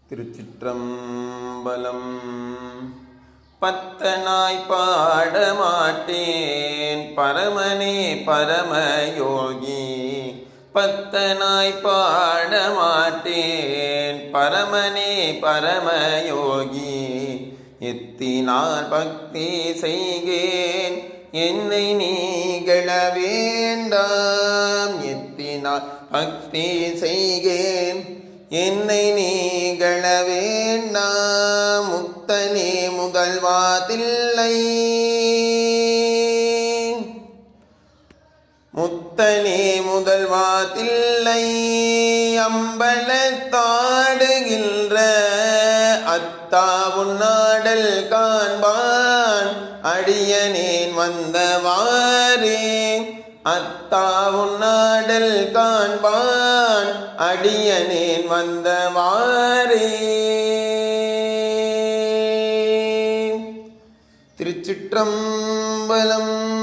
திருச்சிற்றம்பலம். பத்தனாய் பாடமாட்டேன் பரமனே பரமயோகி. பத்தனாய் பாடமாட்டேன் பரமனே பரமயோகி. எத்தினால் பக்தி செய்கேன் என்னை நீகள வேண்டாம். எத்தினால் பக்தி செய்கேன் என்னை நீகள வேண்டாம். முத்தனே முதல்வாதில்லை முத்தனே முதல்வாதில்லை. அம்பலத்தாடுகின்ற அத்தா உன்னாடல் காண்பான் அடியனேன் வந்தவாறே. அத்தா உன்னாடல் காண்பான் அடியனேன் வந்தவாறே. திருச்சிற்றம்பலம்.